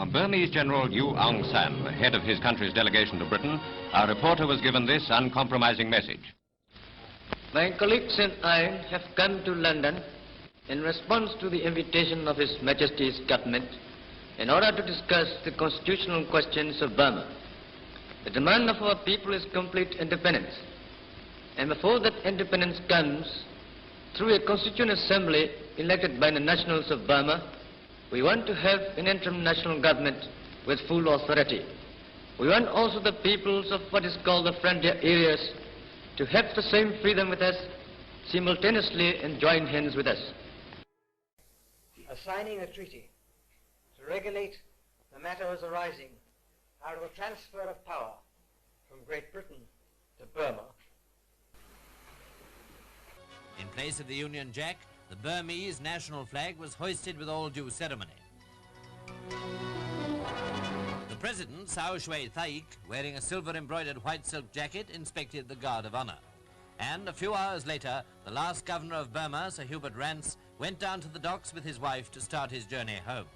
From Burmese General Yu Aung San, head of his country's delegation to Britain, our reporter was given this uncompromising message. My colleagues and I have come to London in response to the invitation of His Majesty's government in order to discuss the constitutional questions of Burma. The demand of our people is complete independence. And before that independence comes, through a constituent assembly elected by the nationals of Burma, we want to have an interim national government with full authority. We want also the peoples of what is called the frontier areas to have the same freedom with us simultaneously and join hands with us. Assigning a treaty to regulate the matters arising out of the transfer of power from Great Britain to Burma. In place of the Union Jack, the Burmese national flag was hoisted with all due ceremony. The President, Sao Shwe Thaik, wearing a silver-embroidered white silk jacket, inspected the Guard of Honour. And a few hours later, the last governor of Burma, Sir Hubert Rance, went down to the docks with his wife to start his journey home.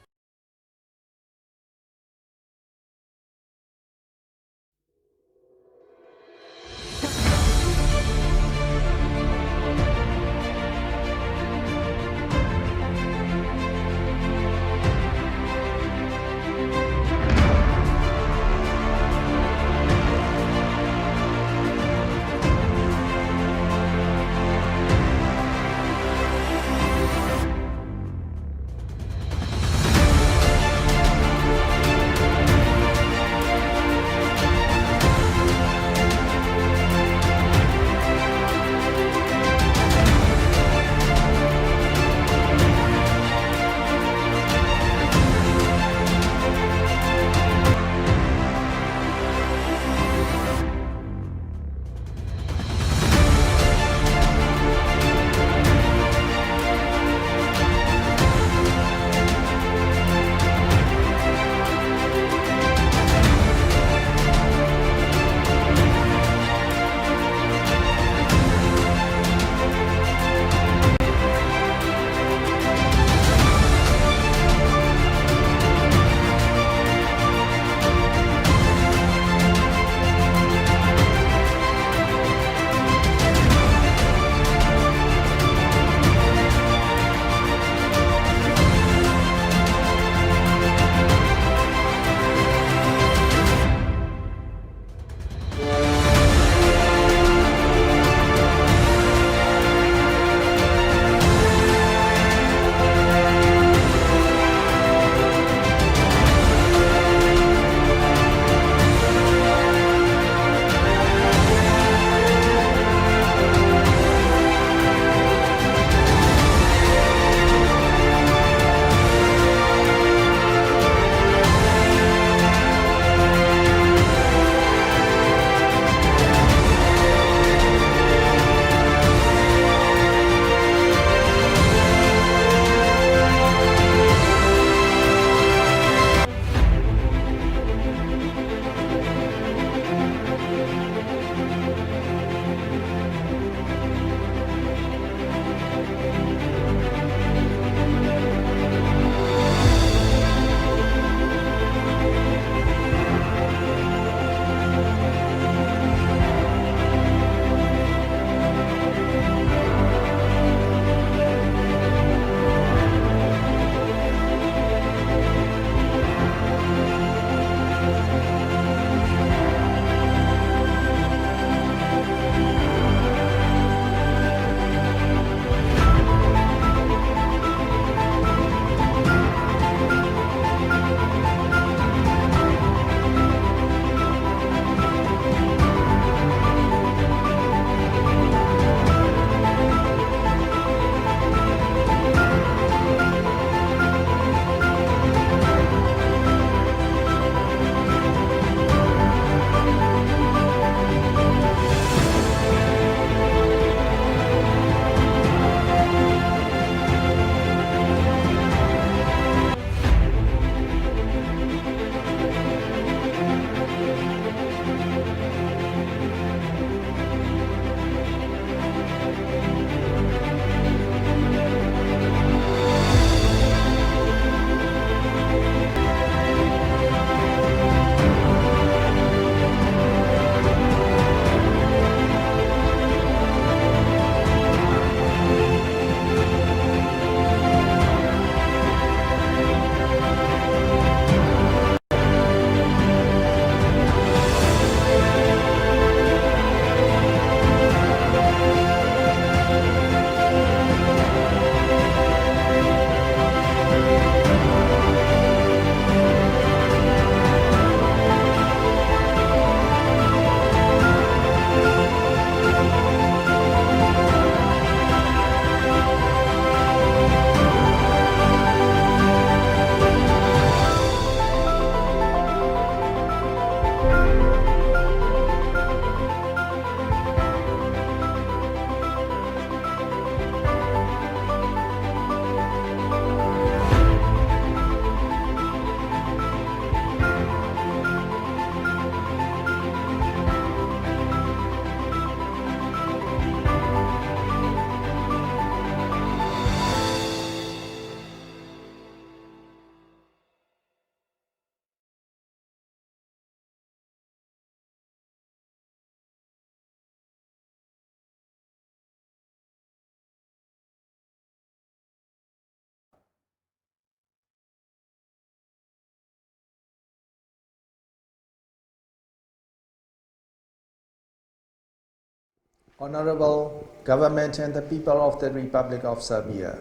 Honorable Government and the people of the Republic of Serbia,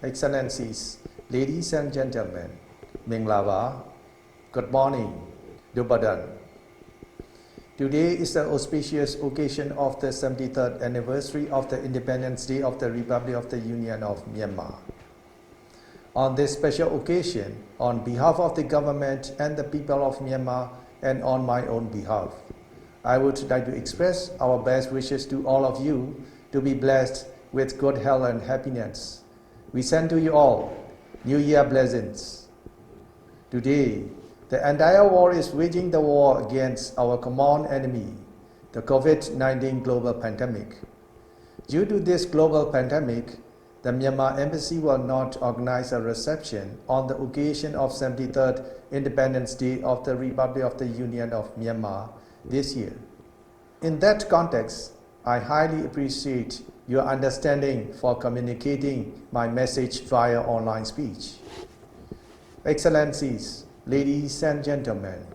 Excellencies, ladies and gentlemen, Minglava, good morning, Dubadan. Today is the auspicious occasion of the 73rd anniversary of the Independence Day of the Republic of the Union of Myanmar. On this special occasion, on behalf of the government and the people of Myanmar and on my own behalf, I would like to express our best wishes to all of you to be blessed with good health and happiness. We send to you all New Year blessings. Today, the entire world is waging the war against our common enemy, the COVID-19 global pandemic. Due to this global pandemic, the Myanmar Embassy will not organize a reception on the occasion of 73rd Independence Day of the Republic of the Union of Myanmar this year. In that context, I highly appreciate your understanding for communicating my message via online speech. Excellencies, ladies and gentlemen,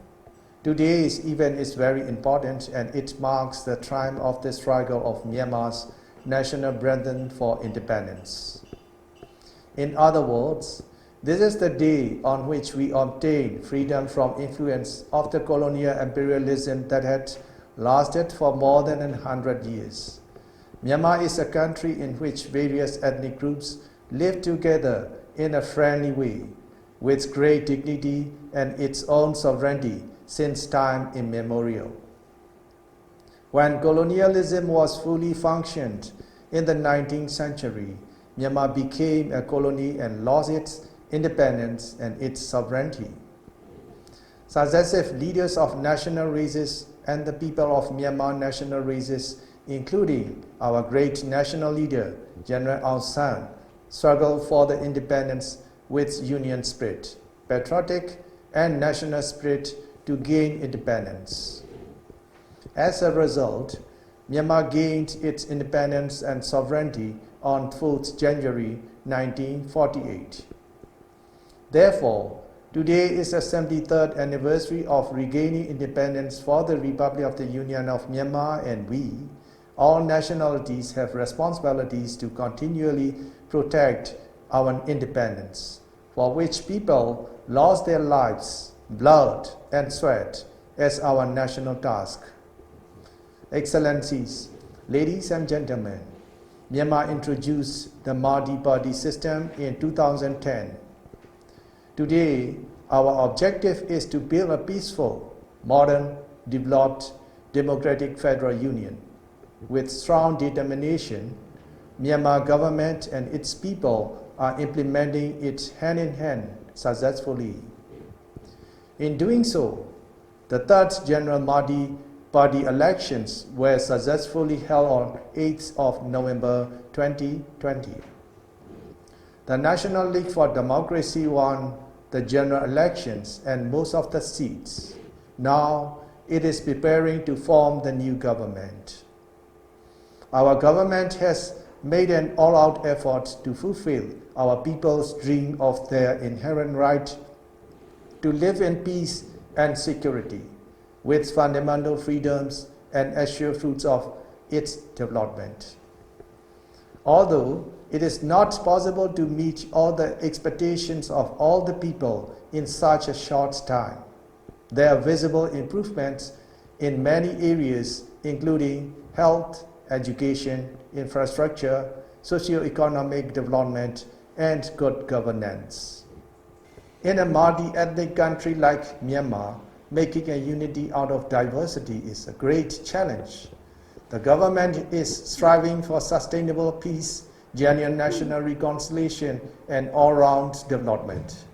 today's event is very important and it marks the triumph of the struggle of Myanmar's national brethren for independence. In other words, this is the day on which we obtain freedom from influence of the colonial imperialism that had lasted for more than 100 years. Myanmar is a country in which various ethnic groups live together in a friendly way, with great dignity and its own sovereignty since time immemorial. When colonialism was fully functioned in the 19th century, Myanmar became a colony and lost its independence and its sovereignty. Successive leaders of national races and the people of Myanmar national races, including our great national leader, General Aung San, struggled for the independence with union spirit, patriotic and national spirit to gain independence. As a result, Myanmar gained its independence and sovereignty on 4th January 1948. Therefore, today is the 73rd anniversary of regaining independence for the Republic of the Union of Myanmar, and we, all nationalities, have responsibilities to continually protect our independence, for which people lost their lives, blood and sweat as our national task. Excellencies, ladies and gentlemen, Myanmar introduced the multi-party system in 2010. Today, our objective is to build a peaceful, modern, developed, democratic federal union. With strong determination, Myanmar government and its people are implementing it hand in hand successfully. In doing so, the third general multi-party elections were successfully held on 8th of November 2020. The National League for Democracy won the general elections and most of the seats. Now it is preparing to form the new government. Our government has made an all-out effort to fulfill our people's dream of their inherent right to live in peace and security, with fundamental freedoms and assured fruits of its development. Although it is not possible to meet all the expectations of all the people in such a short time, there are visible improvements in many areas, including health, education, infrastructure, socio-economic development, and good governance. In a multi-ethnic country like Myanmar, making a unity out of diversity is a great challenge. The government is striving for sustainable peace, genuine national reconciliation, and all-round development.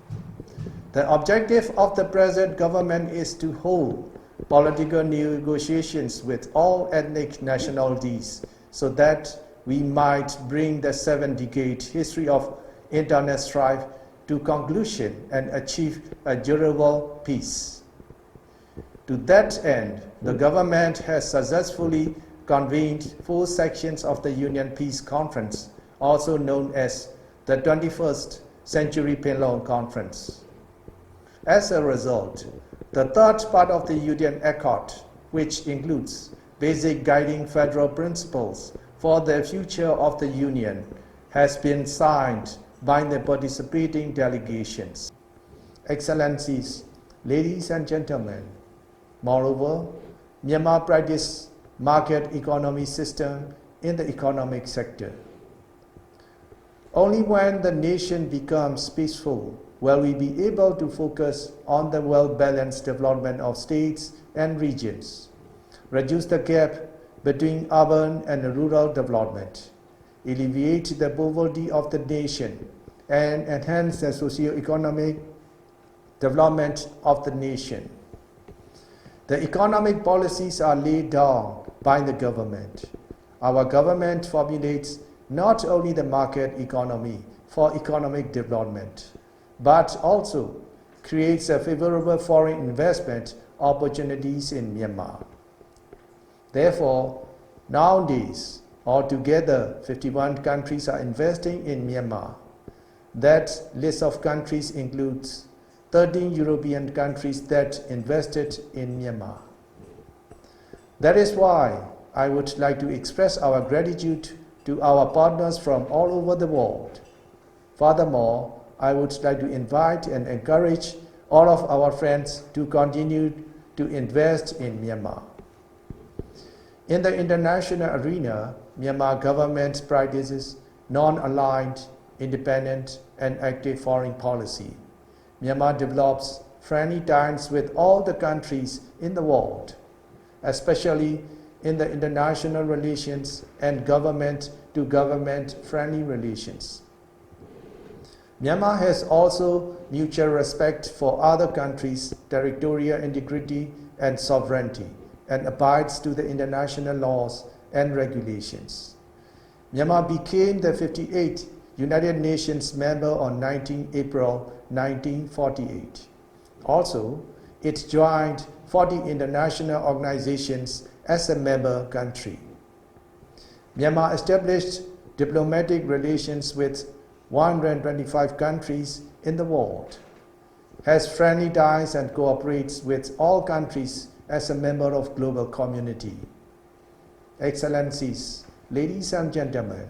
The objective of the present government is to hold political negotiations with all ethnic nationalities so that we might bring the 7-decade history of internal strife to conclusion and achieve a durable peace. To that end, the government has successfully convened 4 sections of the Union Peace Conference, also known as the 21st Century Penlong Conference. As a result, the third part of the Union Accord, which includes basic guiding federal principles for the future of the Union has been signed by the participating delegations. Excellencies, ladies and gentlemen, moreover, Myanmar practices market economy system in the economic sector. Only when the nation becomes peaceful will we be able to focus on the well-balanced development of states and regions, reduce the gap between urban and rural development, alleviate the poverty of the nation, and enhance the socio-economic development of the nation. The economic policies are laid down by the government. Our government formulates not only the market economy for economic development, but also creates a favorable foreign investment opportunities in Myanmar. Therefore, nowadays, altogether 51 countries are investing in Myanmar. That list of countries includes 13 European countries that invested in Myanmar. That is why I would like to express our gratitude to our partners from all over the world. Furthermore, I would like to invite and encourage all of our friends to continue to invest in Myanmar. In the international arena, Myanmar government practices non-aligned, independent, and active foreign policy. Myanmar develops friendly ties with all the countries in the world, especially in the international relations and government-to-government friendly relations. Myanmar has also mutual respect for other countries' territorial integrity and sovereignty, and abides to the international laws and regulations. Myanmar became the 58th United Nations member on 19 April 1948. Also, it joined 40 international organizations as a member country. Myanmar established diplomatic relations with 125 countries in the world, has friendly ties and cooperates with all countries as a member of global community. Excellencies, ladies and gentlemen,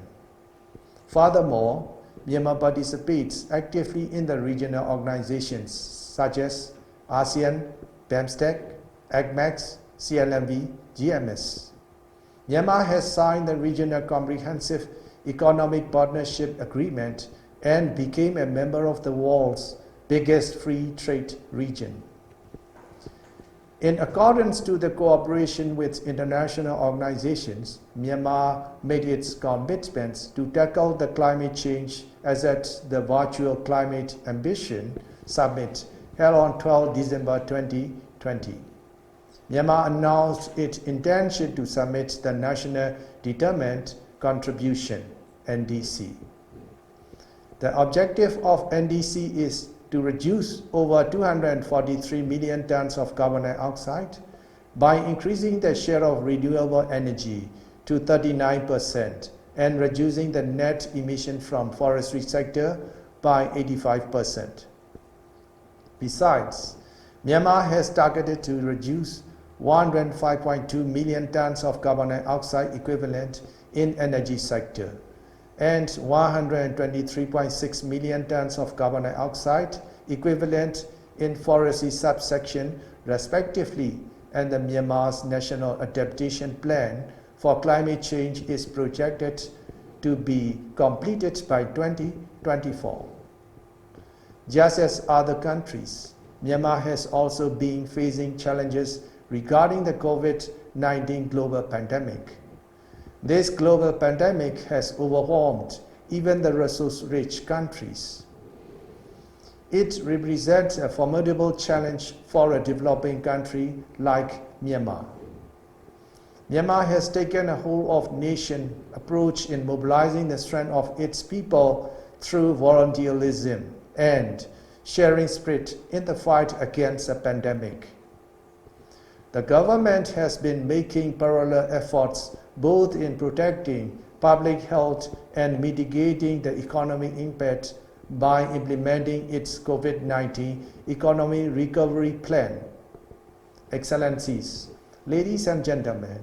furthermore, Myanmar participates actively in the regional organizations such as ASEAN, BAMSTEC, ACMEX, CLMV, GMS. Myanmar has signed the Regional Comprehensive Economic Partnership Agreement and became a member of the world's biggest free trade region. In accordance to the cooperation with international organizations, Myanmar made its commitments to tackle the climate change as at the virtual Climate Ambition Summit held on 12 December 2020. Myanmar announced its intention to submit the National Determined Contribution, NDC. The objective of NDC is to reduce over 243 million tons of carbon dioxide by increasing the share of renewable energy to 39% and reducing the net emission from forestry sector by 85%. Besides, Myanmar has targeted to reduce 105.2 million tons of carbon dioxide equivalent in energy sector and 123.6 million tons of carbon dioxide equivalent in forestry subsection respectively, and the Myanmar's National Adaptation Plan for Climate Change is projected to be completed by 2024. Just as other countries, Myanmar has also been facing challenges regarding the COVID-19 global pandemic. This global pandemic has overwhelmed even the resource-rich countries. It represents a formidable challenge for a developing country like Myanmar. Myanmar has taken a whole-of-nation approach in mobilizing the strength of its people through volunteerism and sharing spirit in the fight against the pandemic. The government has been making parallel efforts both in protecting public health and mitigating the economic impact by implementing its COVID-19 economy recovery plan. Excellencies, ladies and gentlemen,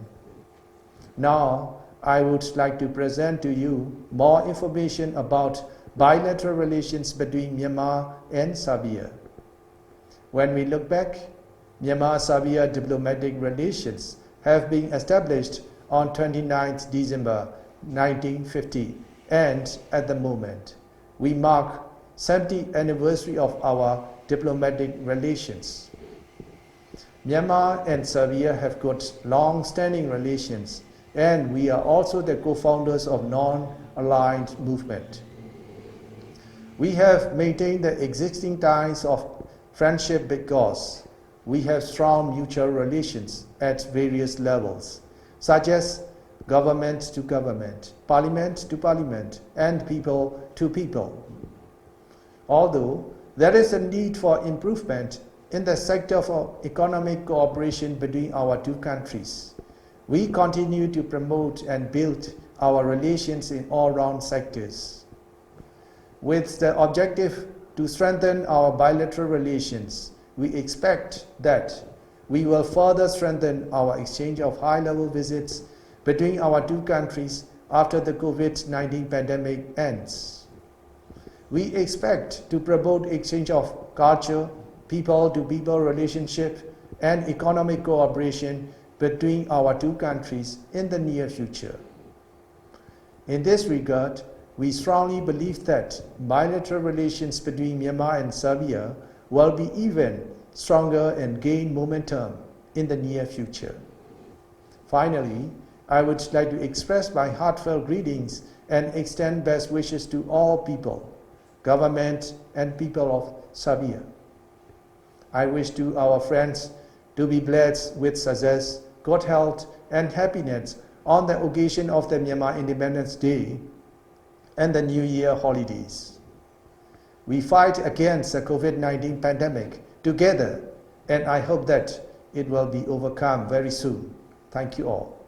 Now, I would like to present to you more information about bilateral relations between Myanmar and Serbia. When we look back, Myanmar-Serbia diplomatic relations have been established on 29 December 1950, and at the moment, we mark 70th anniversary of our diplomatic relations. Myanmar and Serbia have got long-standing relations, and we are also the co-founders of non-aligned movement. We have maintained the existing ties of friendship because we have strong mutual relations at various levels, such as government to government, parliament to parliament, and people to people. Although there is a need for improvement in the sector of economic cooperation between our two countries, we continue to promote and build our relations in all-round sectors. With the objective to strengthen our bilateral relations, we expect that we will further strengthen our exchange of high-level visits between our two countries after the COVID-19 pandemic ends. We expect to promote exchange of culture, people-to-people relationship, and economic cooperation between our two countries in the near future. In this regard, we strongly believe that bilateral relations between Myanmar and Serbia will be even stronger and gain momentum in the near future. Finally, I would like to express my heartfelt greetings and extend best wishes to all people, government, and people of Serbia. I wish to our friends to be blessed with success, good health, and happiness on the occasion of the Myanmar Independence Day and the New Year holidays. We fight against the COVID-19 pandemic together, and I hope that it will be overcome very soon. Thank you all.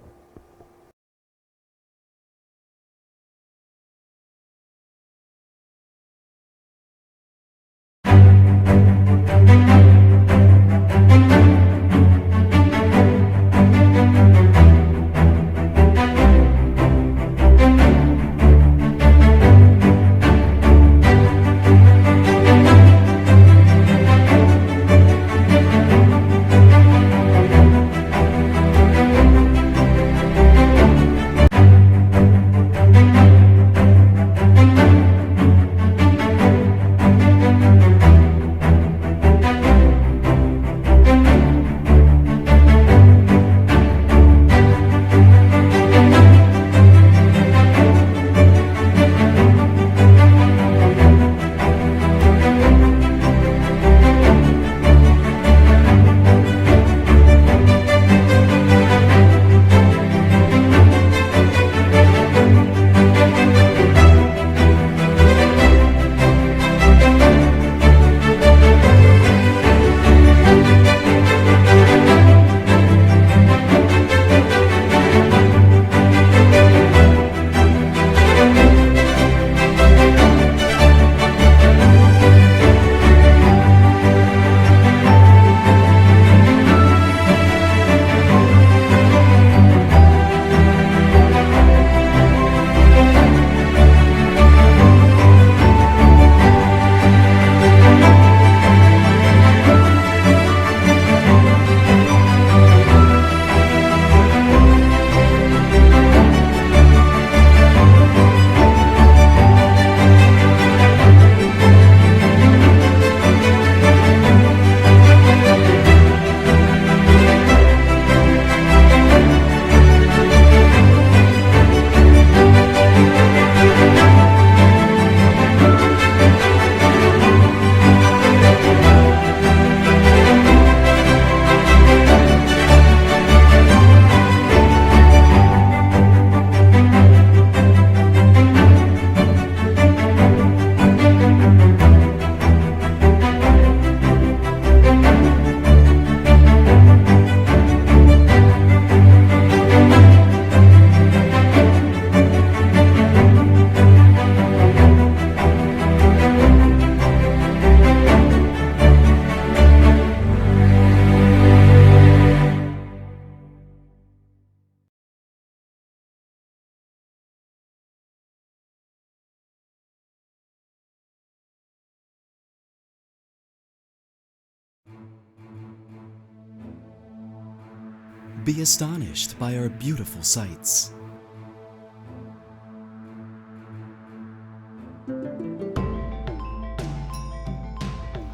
Be astonished by our beautiful sights.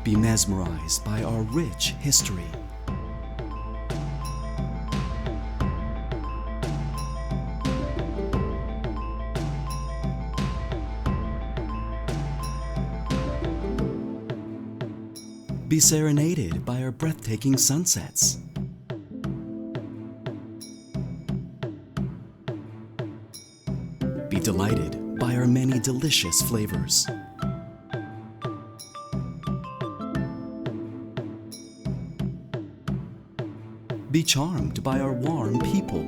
Be mesmerized by our rich history. Be serenaded by our breathtaking sunsets. Be delighted by our many delicious flavors. Be charmed by our warm people.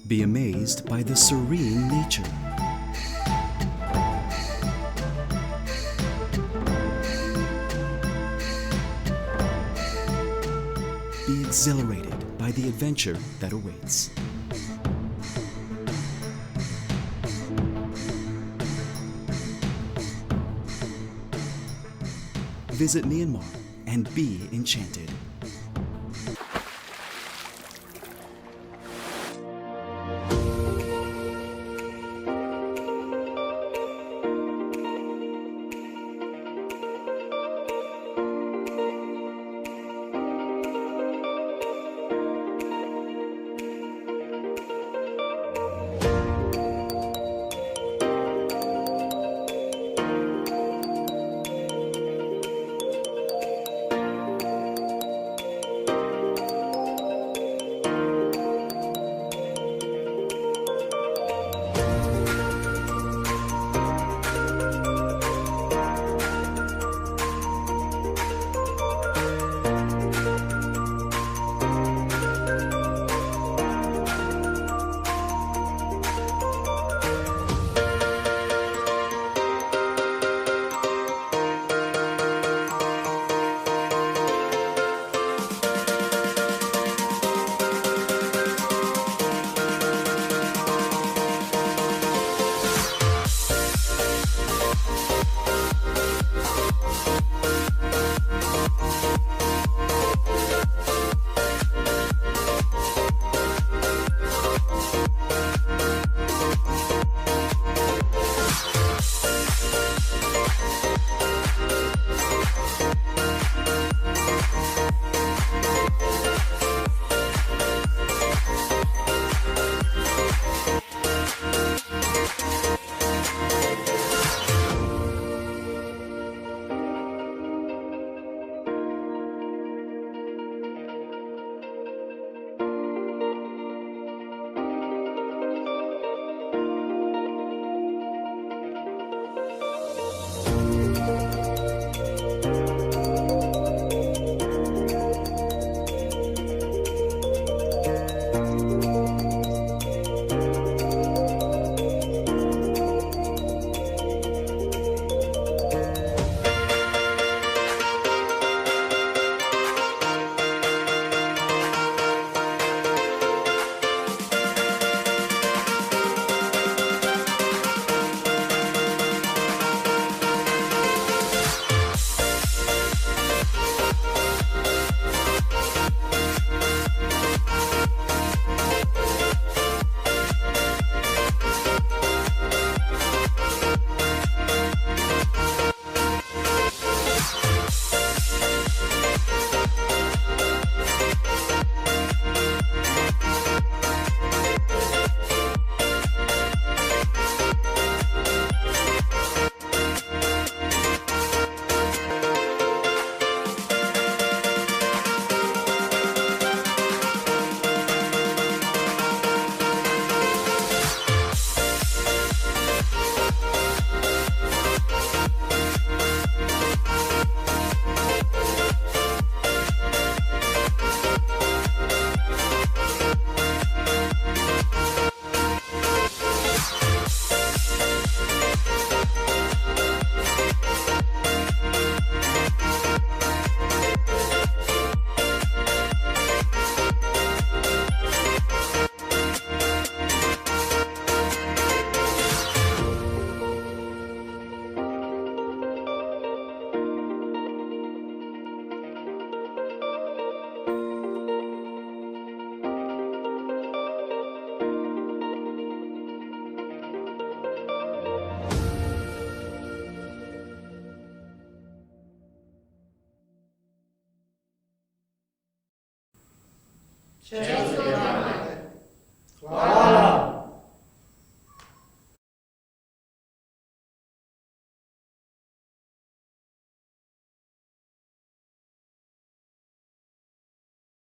Be amazed by the serene nature. Be exhilarated by the adventure that awaits. Visit Myanmar and be enchanted.